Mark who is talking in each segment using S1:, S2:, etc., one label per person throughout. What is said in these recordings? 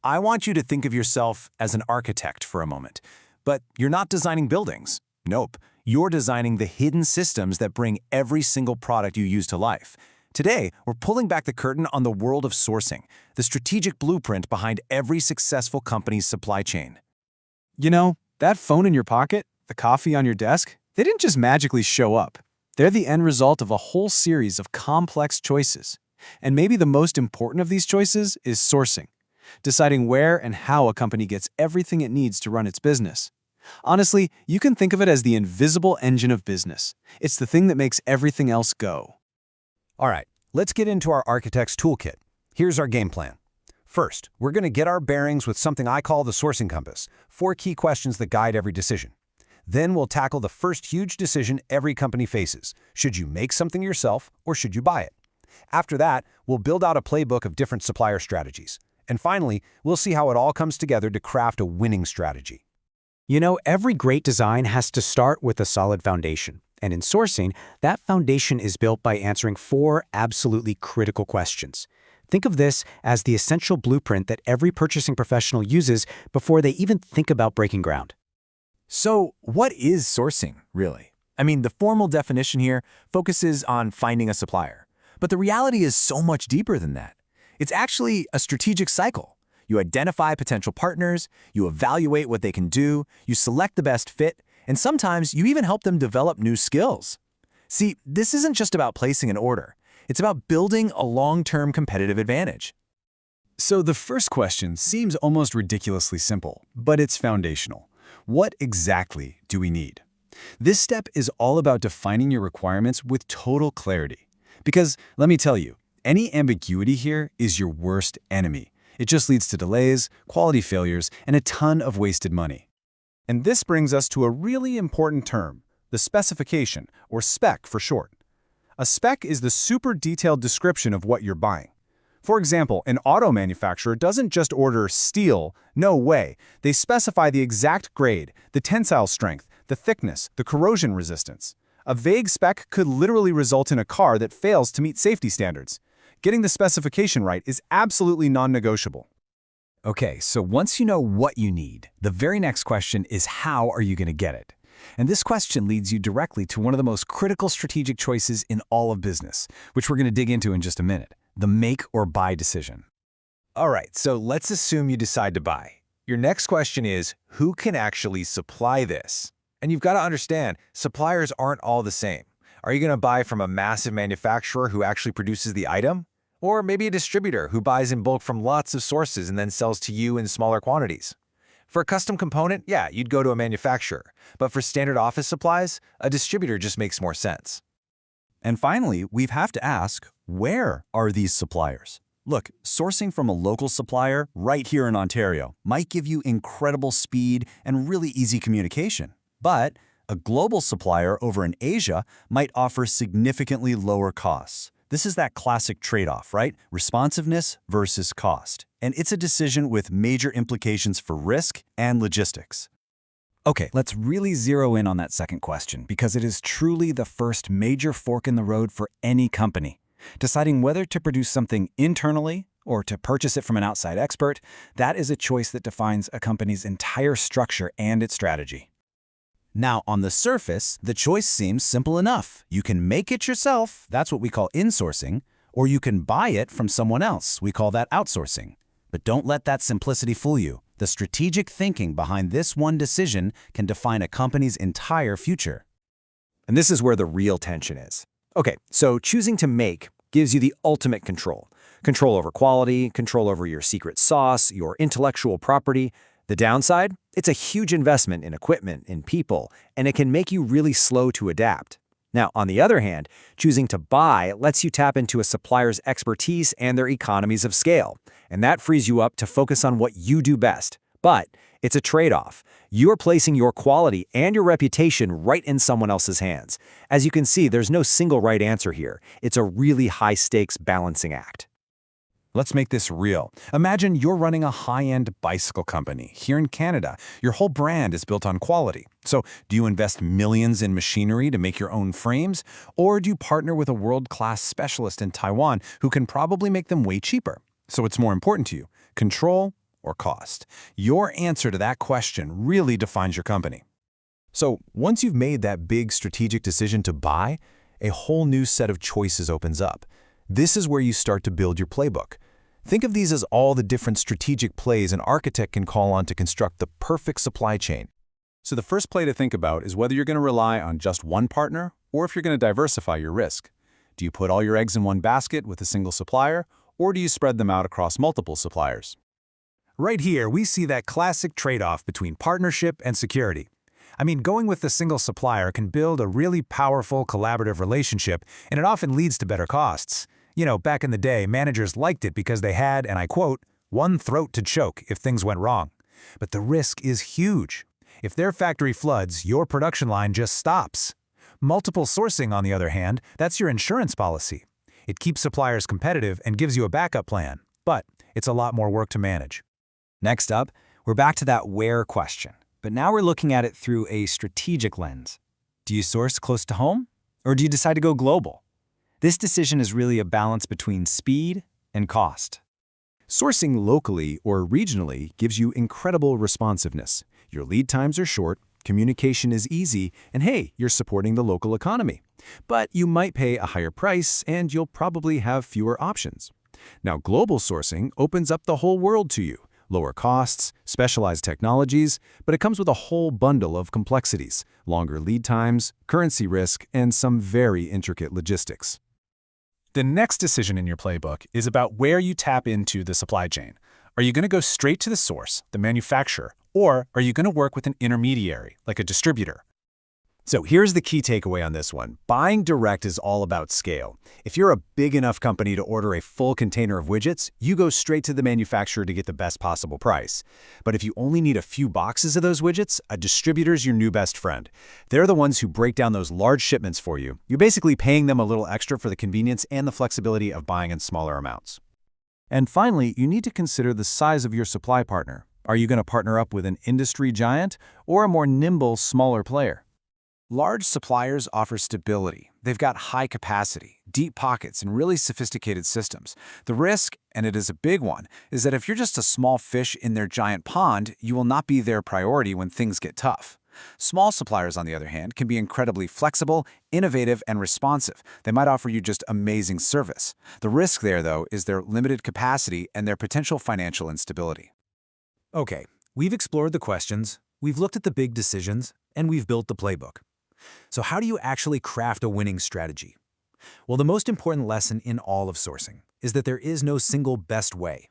S1: I want you to think of yourself as an architect for a moment. But you're not designing buildings. Nope. You're designing the hidden systems that bring every single product you use to life. Today, we're pulling back the curtain on the world of sourcing, the strategic blueprint behind every successful company's supply chain.
S2: You know, that phone in your pocket, the coffee on your desk, they didn't just magically show up. They're the end result of a whole series of complex choices. And maybe the most important of these choices is sourcing, deciding where and how a company gets everything it needs to run its business. Honestly, you can think of it as the invisible engine of business. It's the thing that makes everything else go.
S1: All right, let's get into our architect's toolkit. Here's our game plan. First, we're going to get our bearings with something I call the sourcing compass, 4 key questions that guide every decision. Then we'll tackle the first huge decision every company faces. Should you make something yourself or should you buy it? After that, we'll build out a playbook of different supplier strategies. And finally, we'll see how it all comes together to craft a winning strategy.
S3: You know, every great design has to start with a solid foundation. And in sourcing, that foundation is built by answering 4 absolutely critical questions. Think of this as the essential blueprint that every purchasing professional uses before they even think about breaking ground.
S1: So, what is sourcing, really? I mean, the formal definition here focuses on finding a supplier. But the reality is so much deeper than that. It's actually a strategic cycle. You identify potential partners, you evaluate what they can do, you select the best fit, and sometimes you even help them develop new skills. See, this isn't just about placing an order. It's about building a long-term competitive advantage.
S2: So the first question seems almost ridiculously simple, but it's foundational. What exactly do we need? This step is all about defining your requirements with total clarity. Because, let me tell you, any ambiguity here is your worst enemy. It just leads to delays, quality failures, and a ton of wasted money.
S4: And this brings us to a really important term, the specification, or spec for short. A spec is the super detailed description of what you're buying. For example, an auto manufacturer doesn't just order steel, no way. They specify the exact grade, the tensile strength, the thickness, the corrosion resistance. A vague spec could literally result in a car that fails to meet safety standards. Getting the specification right is absolutely non-negotiable.
S1: Okay, so once you know what you need, the very next question is how are you going to get it? And this question leads you directly to one of the most critical strategic choices in all of business, which we're going to dig into in just a minute, the make or buy decision. All right, so let's assume you decide to buy. Your next question is, who can actually supply this? And you've got to understand, suppliers aren't all the same. Are you going to buy from a massive manufacturer who actually produces the item? Or maybe a distributor who buys in bulk from lots of sources and then sells to you in smaller quantities? For a custom component, yeah, you'd go to a manufacturer. But for standard office supplies, a distributor just makes more sense.
S5: And finally, we have to ask, where are these suppliers? Look, sourcing from a local supplier right here in Ontario might give you incredible speed and really easy communication. But a global supplier over in Asia might offer significantly lower costs. This is that classic trade-off, right? Responsiveness versus cost. And it's a decision with major implications for risk and logistics.
S6: Okay, let's really zero in on that second question because it is truly the first major fork in the road for any company. Deciding whether to produce something internally or to purchase it from an outside expert, that is a choice that defines a company's entire structure and its strategy.
S3: Now, on the surface, the choice seems simple enough. You can make it yourself, that's what we call insourcing, or you can buy it from someone else, we call that outsourcing. But don't let that simplicity fool you. The strategic thinking behind this one decision can define a company's entire future.
S1: And this is where the real tension is. Okay, so choosing to make gives you the ultimate control. Control over quality, control over your secret sauce, your intellectual property. The downside? It's a huge investment in equipment, in people, and it can make you really slow to adapt. Now, on the other hand, choosing to buy lets you tap into a supplier's expertise and their economies of scale, and that frees you up to focus on what you do best. But it's a trade-off. You're placing your quality and your reputation right in someone else's hands. As you can see, there's no single right answer here. It's a really high-stakes balancing act.
S4: Let's make this real. Imagine you're running a high-end bicycle company here in Canada. Your whole brand is built on quality. So do you invest millions in machinery to make your own frames? Or do you partner with a world-class specialist in Taiwan who can probably make them way cheaper? So what's more important to you, control
S5: or cost? Your answer to that question really defines your company.
S4: So once you've made that big strategic decision to buy, a whole new set of choices opens up. This is where you start to build your playbook. Think of these as all the different strategic plays an architect can call on to construct the perfect supply chain. So the first play to think about is whether you're going to rely on just one partner or if you're going to diversify your risk. Do you put all your eggs in one basket with a single supplier, or do you spread them out across multiple suppliers?
S1: Right here, we see that classic trade-off between partnership and security. I mean, going with a single supplier can build a really powerful collaborative relationship, and it often leads to better costs. You know, back in the day, managers liked it because they had, and I quote, one throat to choke if things went wrong. But the risk is huge. If their factory floods, your production line just stops. Multiple sourcing, on the other hand, that's your insurance policy. It keeps suppliers competitive and gives you a backup plan, but it's a lot more work to manage.
S6: Next up, we're back to that where question, but now we're looking at it through a strategic lens. Do you source close to home, or do you decide to go global? This decision is really a balance between speed and cost.
S4: Sourcing locally or regionally gives you incredible responsiveness. Your lead times are short, communication is easy, and hey, you're supporting the local economy. But you might pay a higher price and you'll probably have fewer options. Now, global sourcing opens up the whole world to you. Lower costs, specialized technologies, but it comes with a whole bundle of complexities, longer lead times, currency risk, and some very intricate logistics.
S7: The next decision in your playbook is about where you tap into the supply chain. Are you going to go straight to the source, the manufacturer, or are you going to work with an intermediary, like a distributor?
S1: So here's the key takeaway on this one. Buying direct is all about scale. If you're a big enough company to order a full container of widgets, you go straight to the manufacturer to get the best possible price. But if you only need a few boxes of those widgets, a distributor's your new best friend. They're the ones who break down those large shipments for you. You're basically paying them a little extra for the convenience and the flexibility of buying in smaller amounts.
S4: And finally, you need to consider the size of your supply partner. Are you going to partner up with an industry giant or a more nimble, smaller player?
S2: Large suppliers offer stability. They've got high capacity, deep pockets, and really sophisticated systems. The risk, and it is a big one, is that if you're just a small fish in their giant pond, you will not be their priority when things get tough. Small suppliers, on the other hand, can be incredibly flexible, innovative, and responsive. They might offer you just amazing service. The risk there, though, is their limited capacity and their potential financial instability.
S1: Okay, we've explored the questions, we've looked at the big decisions, and we've built the playbook. So how do you actually craft a winning strategy? Well, the most important lesson in all of sourcing is that there is no single best way.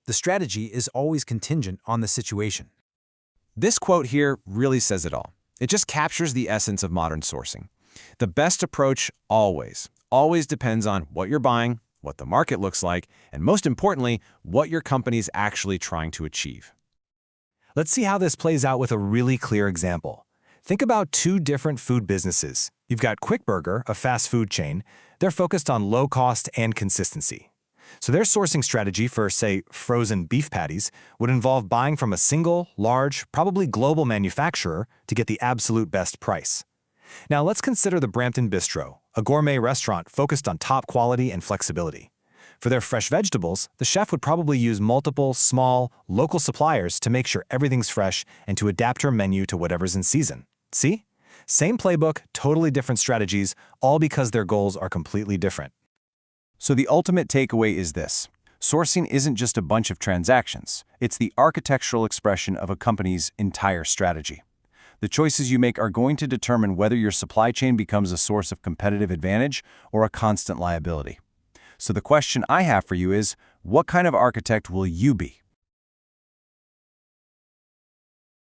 S1: The strategy is always contingent on the situation.
S4: This quote here really says it all. It just captures the essence of modern sourcing. The best approach always depends on what you're buying, what the market looks like, and most importantly, what your company's actually trying to achieve.
S1: Let's see how this plays out with a really clear example. Think about two different food businesses. You've got Quick Burger, a fast food chain. They're focused on low cost and consistency. So their sourcing strategy for, say, frozen beef patties would involve buying from a single, large, probably global manufacturer to get the absolute best price. Now let's consider the Brampton Bistro, a gourmet restaurant focused on top quality and flexibility. For their fresh vegetables, the chef would probably use multiple, small, local suppliers to make sure everything's fresh and to adapt her menu to whatever's in season. See? Same playbook, totally different strategies, all because their goals are completely different.
S4: So the ultimate takeaway is this. Sourcing isn't just a bunch of transactions. It's the architectural expression of a company's entire strategy. The choices you make are going to determine whether your supply chain becomes a source of competitive advantage or a constant liability. So the question I have for you is, what kind of architect will you be?